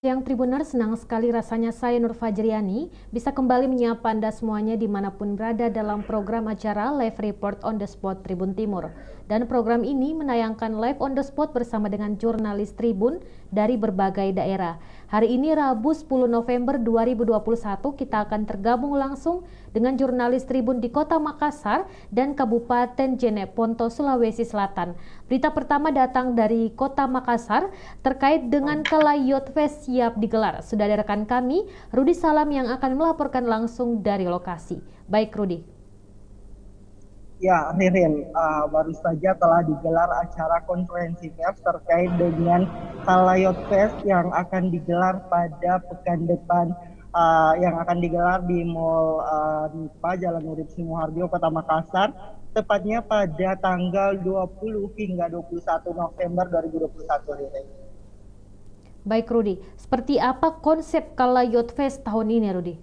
Yang Tribuners, senang sekali rasanya saya Nur Fajriani bisa kembali menyapa Anda semuanya dimanapun berada dalam program acara Live Report on the Spot Tribun Timur. Dan program ini menayangkan live on the spot bersama dengan jurnalis Tribun dari berbagai daerah. Hari ini Rabu 10 November 2021 kita akan tergabung langsung dengan jurnalis Tribun di Kota Makassar dan Kabupaten Jeneponto, Sulawesi Selatan. Berita pertama datang dari Kota Makassar terkait dengan Kala Youth Fest siap digelar. Sudah ada rekan kami, Rudi Salam, yang akan melaporkan langsung dari lokasi. Baik, Rudi. Ya, Ririn, baru saja telah digelar acara konferensi pers terkait dengan Kala Youth Fest yang akan digelar pada pekan depan, yang akan digelar di Mall NIPA Jalan Urip Sumoharjo, Kota Makassar, tepatnya pada tanggal 20 hingga 21 November 2021, Ririn. Baik, Rudi. Seperti apa konsep Kala Youth Fest tahun ini, Rudi?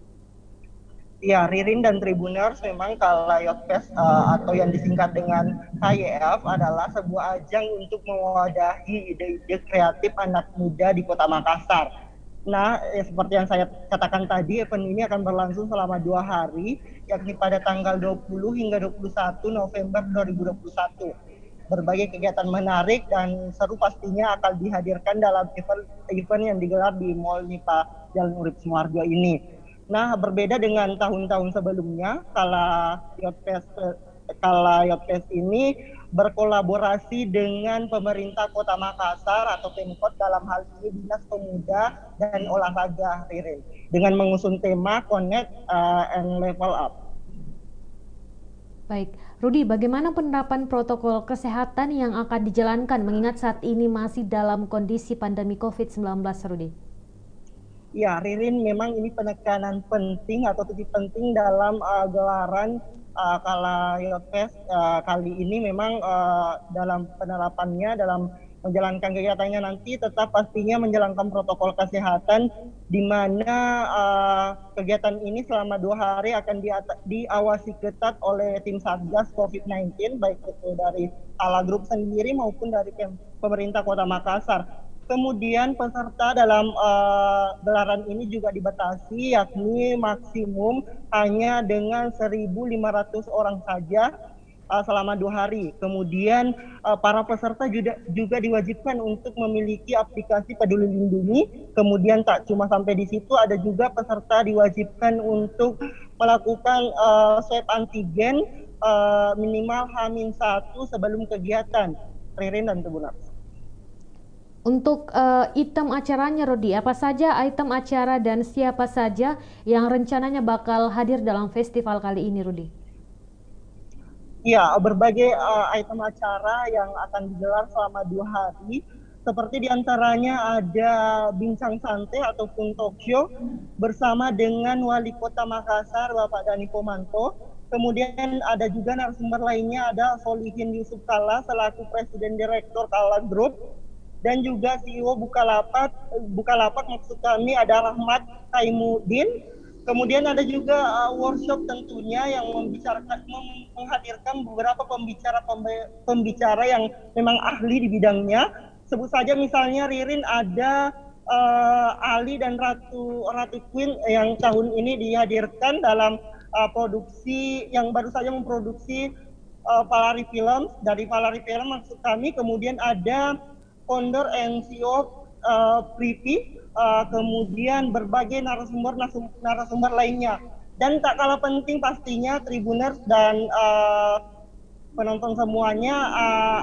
Ya, Ririn dan Tribuners, memang Kala Youth Fest atau yang disingkat dengan KYF adalah sebuah ajang untuk mewadahi ide-ide kreatif anak muda di Kota Makassar. Nah, seperti yang saya katakan tadi, event ini akan berlangsung selama 2 hari, yakni pada tanggal 20 hingga 21 November 2021. Berbagai kegiatan menarik dan seru pastinya akan dihadirkan dalam event yang digelar di Mall NIPA Jalan Urip Sumoharjo ini. Nah, berbeda dengan tahun-tahun sebelumnya, Kala Youth Fest ini berkolaborasi dengan pemerintah Kota Makassar atau Pemkot, dalam hal ini Dinas Pemuda dan Olahraga, Ririn, dengan mengusung tema Connect and Level Up. Baik, Rudi, bagaimana penerapan protokol kesehatan yang akan dijalankan mengingat saat ini masih dalam kondisi pandemi COVID-19, Rudi? Ya, Ririn, memang ini penekanan penting atau titik penting dalam gelaran Kala Youth Fest kali ini. Memang dalam penerapannya, dalam menjalankan kegiatannya nanti tetap pastinya menjalankan protokol kesehatan, di mana kegiatan ini selama 2 hari akan diawasi ketat oleh tim Satgas COVID-19, baik itu dari Kala Group sendiri maupun dari pemerintah Kota Makassar. Kemudian peserta dalam gelaran ini juga dibatasi, yakni maksimum hanya dengan 1.500 orang saja selama 2 hari. Kemudian para peserta juga diwajibkan untuk memiliki aplikasi Peduli Lindungi. Kemudian tak cuma sampai di situ, ada juga peserta diwajibkan untuk melakukan swab antigen minimal H-1 sebelum kegiatan. Ririn dan Tribuners. Untuk item acaranya, Rodi, apa saja item acara dan siapa saja yang rencananya bakal hadir dalam festival kali ini, Rudi? Ya, berbagai item acara yang akan digelar selama 2 hari. Seperti diantaranya ada bincang santai ataupun talk show bersama dengan Wali Kota Makassar, Bapak Dani Pomanto. Kemudian ada juga narasumber lainnya, ada Solihin Yusuf Kala selaku Presiden Direktur Kala Group. Dan juga CEO Bukalapak maksud kami ada Rahmat Taimuddin. Kemudian ada juga workshop tentunya yang menghadirkan beberapa pembicara yang memang ahli di bidangnya. Sebut saja misalnya, Ririn, ada Ali dan Ratu Queen yang tahun ini dihadirkan dalam produksi yang baru saja memproduksi Palari Film, dari Palari Film maksud kami. Kemudian ada founder and CEO Privi, kemudian berbagai narasumber lainnya. Dan tak kalah penting pastinya, Tribuners dan penonton semuanya,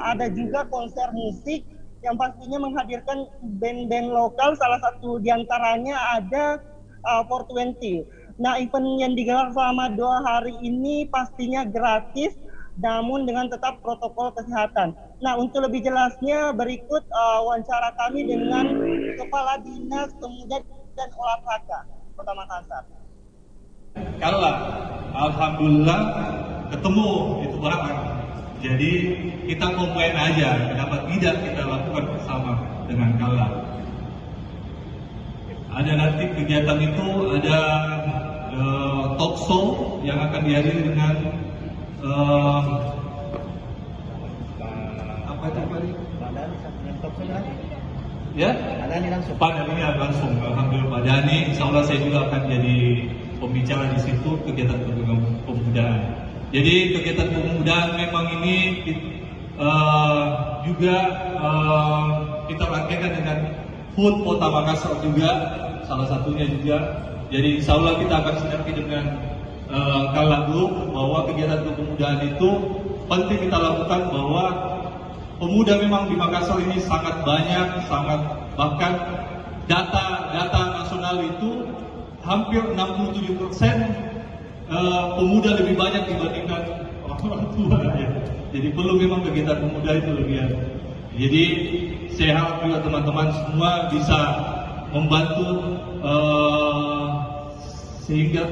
ada juga konser musik yang pastinya menghadirkan band-band lokal, salah satu diantaranya ada 420. Nah, event yang digelar selama 2 hari ini pastinya gratis, namun dengan tetap protokol kesehatan. Nah, untuk lebih jelasnya berikut wawancara kami dengan Kepala Dinas Pemuda dan Olahraga Kota Makassar. Kalau alhamdulillah ketemu itu orang, jadi kita komplain aja, kenapa tidak kita lakukan bersama dengan Kala. Ada nanti kegiatan itu, ada talk show yang akan dihadiri dengan apa itu Pak? Ya, Pak Dhani langsung, alhamdulillah Pak Dhani. Insya Allah saya juga akan jadi pembicara di situ kegiatan pemudaan. Jadi kegiatan pemudaan memang ini juga kita rangkaikan dengan HUT Kota Makassar juga, salah satunya juga. Jadi insya Allah kita akan sinergi dengan Kala Group bahwa kegiatan kepemudaan itu penting kita lakukan, bahwa pemuda memang di Makassar ini sangat banyak, bahkan data nasional itu hampir 67% pemuda lebih banyak dibandingkan orang tua ya. Jadi perlu memang kegiatan pemuda itu lebih ada. Jadi saya harap juga teman-teman semua bisa membantu sehingga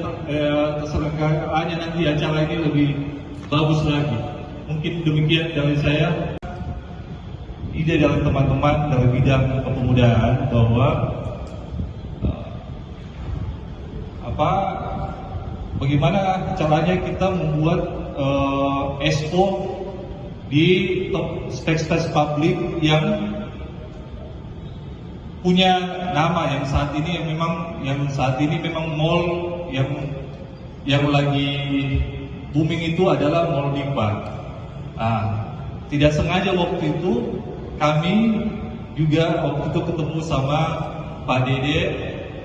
terselenggaraannya nanti acara ini lebih bagus lagi. Mungkin demikian dari saya. Ide dari teman-teman dari bidang kepemudaan bahwa bagaimana caranya kita membuat expo di space publik yang punya nama, yang saat ini memang mall yang lagi booming itu adalah Mall Dimpak. Tidak sengaja waktu itu kami juga waktu itu ketemu sama Pak Dede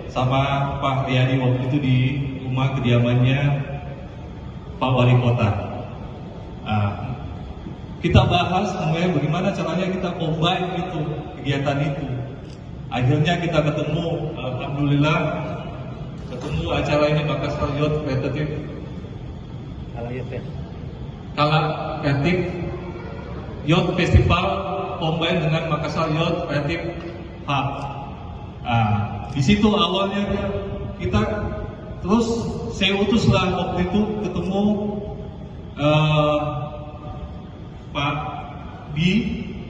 sama Pak Riyadi waktu itu di rumah kediamannya Pak Wali Kota. Kita bahas bagaimana caranya kita combine itu kegiatan itu. Akhirnya kita ketemu, alhamdulillah ketemu acara ini Makassar Youth Creative Kala Kreatif Youth Festival combine dengan Makassar Youth Creative Hub. Di situ awalnya kita terus saya utuslah waktu itu ketemu Pak Bi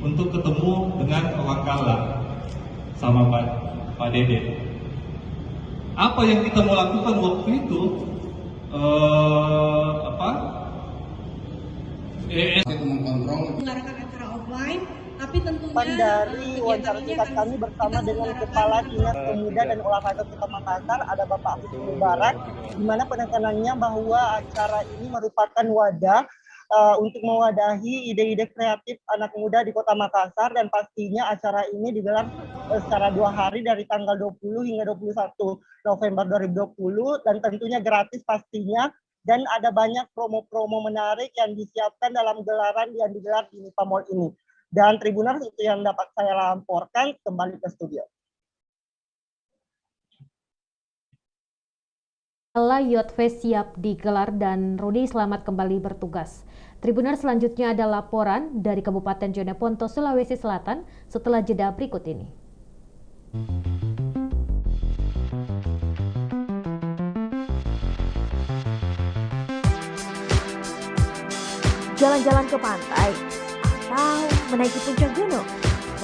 untuk ketemu dengan orang Kala sama Pak Dede. Apa yang kita mau lakukan waktu itu? Mengarahkan acara offline, tapi tentunya dari wawancara singkat kami bersama dengan Kepala Dinas Pemuda dan Olahraga Kota Makassar, ada Bapak Agus Mubarak, di mana penekanannya bahwa acara ini merupakan wadah untuk mewadahi ide-ide kreatif anak muda di Kota Makassar, dan pastinya acara ini digelar secara 2 hari dari tanggal 20 hingga 21 November 2020 dan tentunya gratis pastinya, dan ada banyak promo-promo menarik yang disiapkan dalam gelaran yang digelar di Nipa Mall ini. Dan Tribuners, itu yang dapat saya laporkan, kembali ke studio. Kala Youth Fest siap digelar dan Rudi selamat kembali bertugas. Tribuners, selanjutnya ada laporan dari Kabupaten Jeneponto, Sulawesi Selatan setelah jeda berikut ini. Jalan-jalan ke pantai atau menaiki puncak gunung,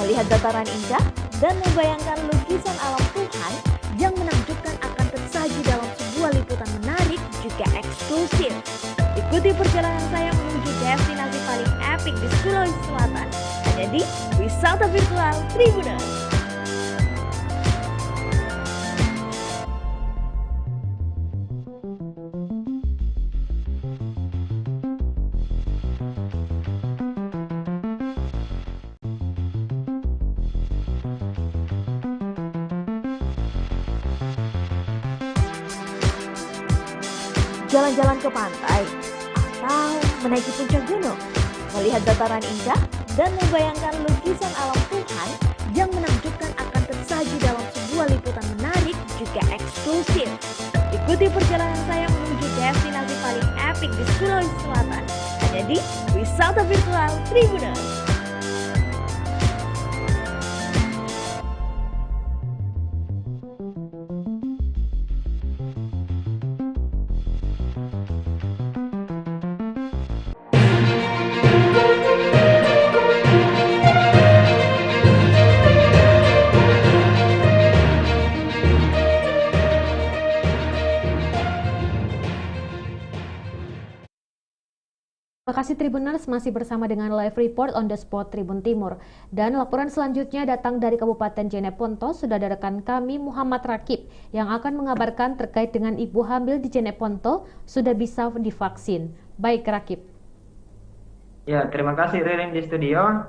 melihat dataran indah dan membayangkan lukisan alam Tuhan yang menakjubkan akan tersaji dalam sebuah liputan menarik juga eksklusif. Ikuti perjalanan saya menuju destinasi paling epik di Sulawesi Selatan, hanya di Wisata Virtual Tribuners. Jalan-jalan ke pantai atau menaiki puncak gunung, melihat dataran indah dan membayangkan lukisan alam Tuhan yang menakjubkan akan tersaji dalam sebuah liputan menarik juga eksklusif. Ikuti perjalanan saya menuju destinasi paling epik di Sulawesi Selatan, hanya di Wisata Virtual Tribuners. Terima kasih Tribuners, masih bersama dengan live report on the spot Tribun Timur. Dan laporan selanjutnya datang dari Kabupaten Jeneponto. Sudah ada rekan kami Muhammad Rakib yang akan mengabarkan terkait dengan ibu hamil di Jeneponto sudah bisa divaksin. Baik Rakib. Ya, terima kasih Ririn di studio.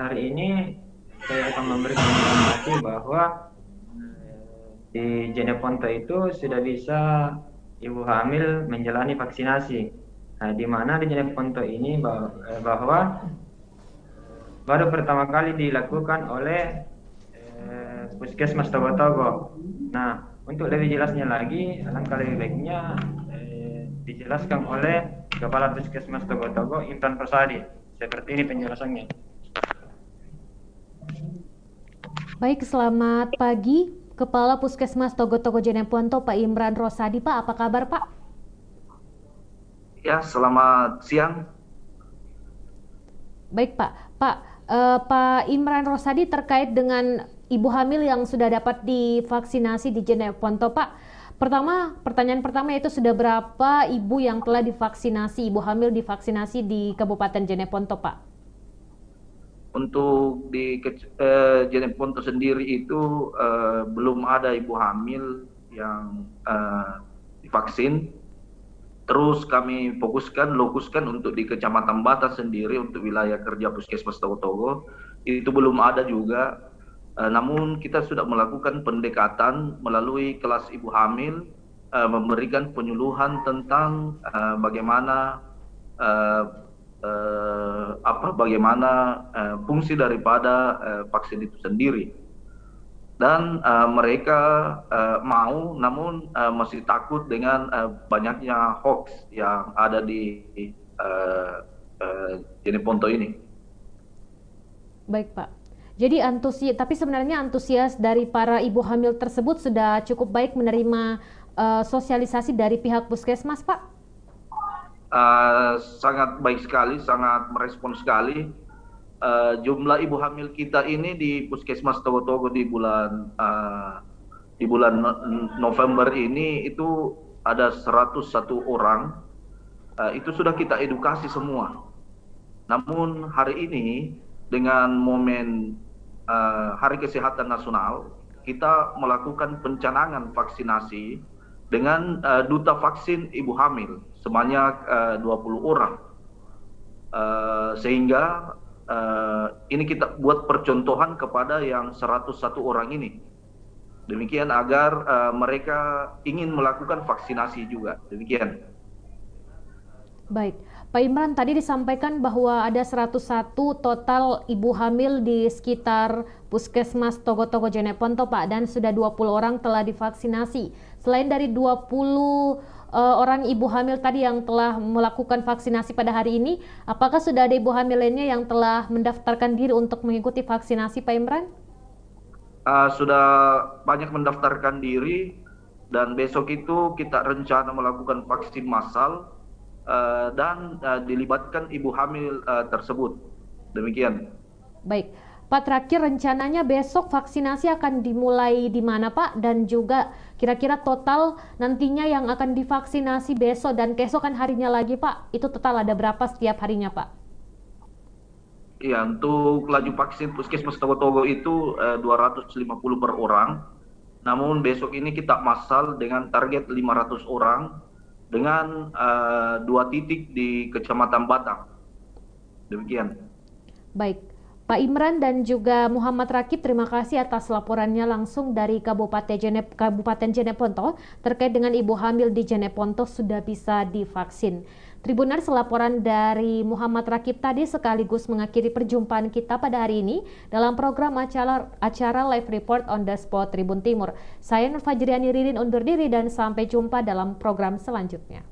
Hari ini saya akan memberikan informasi bahwa di Jeneponto itu sudah bisa ibu hamil menjalani vaksinasi. Nah, di mana di Jeneponto ini bahwa baru pertama kali dilakukan oleh Puskesmas Togo-Togo. Nah, untuk lebih jelasnya lagi, alangkah lebih baiknya dijelaskan oleh Kepala Puskesmas Togo-Togo, Imran Rosadi. Seperti ini penjelasannya. Baik, selamat pagi Kepala Puskesmas Togo-Togo Jeneponto, Pak Imran Rosadi. Pak, apa kabar Pak? Ya, selamat siang. Baik Pak. Pak Imran Rosadi terkait dengan ibu hamil yang sudah dapat divaksinasi di Jeneponto Pak. Pertanyaan pertama itu sudah berapa ibu yang telah divaksinasi, ibu hamil divaksinasi di Kabupaten Jeneponto Pak? Untuk di Jeneponto sendiri itu belum ada ibu hamil yang divaksin. Terus kami fokuskan untuk di Kecamatan Bata sendiri untuk wilayah kerja Puskesmas Togo-Togo itu belum ada juga. Namun kita sudah melakukan pendekatan melalui kelas ibu hamil, memberikan penyuluhan tentang bagaimana fungsi daripada vaksin itu sendiri. Dan mereka mau, namun masih takut dengan banyaknya hoax yang ada di Jeneponto ini. Baik Pak. Jadi tapi sebenarnya antusias dari para ibu hamil tersebut sudah cukup baik menerima sosialisasi dari pihak puskesmas Pak? Sangat baik sekali, sangat merespon sekali. Jumlah ibu hamil kita ini di Puskesmas Togo-Togo di bulan November ini itu ada 101 orang. Itu sudah kita edukasi semua. Namun hari ini dengan momen Hari Kesehatan Nasional, kita melakukan pencanangan vaksinasi dengan duta vaksin ibu hamil sebanyak 20 orang. Sehingga ini kita buat percontohan kepada yang 101 orang ini. Demikian agar mereka ingin melakukan vaksinasi juga. Demikian. Baik. Pak Imran, tadi disampaikan bahwa ada 101 total ibu hamil di sekitar Puskesmas Togo-Togo Jeneponto Pak, dan sudah 20 orang telah divaksinasi. Selain dari 20 orang ibu hamil tadi yang telah melakukan vaksinasi pada hari ini, apakah sudah ada ibu hamil lainnya yang telah mendaftarkan diri untuk mengikuti vaksinasi Pak Imran? Sudah banyak mendaftarkan diri, dan besok itu kita rencana melakukan vaksin massal dan dilibatkan ibu hamil tersebut. Demikian. Baik. Pak, terakhir rencananya besok vaksinasi akan dimulai di mana Pak? Dan juga kira-kira total nantinya yang akan divaksinasi besok dan keesokan harinya lagi Pak, itu total ada berapa setiap harinya Pak? Iya, untuk laju vaksin Puskesmas Togo-Togo itu 250 per orang. Namun besok ini kita massal dengan target 500 orang dengan 2 titik di Kecamatan Batang. Demikian. Baik. Pak Imran dan juga Muhammad Rakib, terima kasih atas laporannya langsung dari Kabupaten Jeneponto terkait dengan ibu hamil di Jeneponto sudah bisa divaksin. Tribuners, laporan dari Muhammad Rakib tadi sekaligus mengakhiri perjumpaan kita pada hari ini dalam program acara Live Report on the Spot Tribun Timur. Saya Nur Fajriani Ririn undur diri dan sampai jumpa dalam program selanjutnya.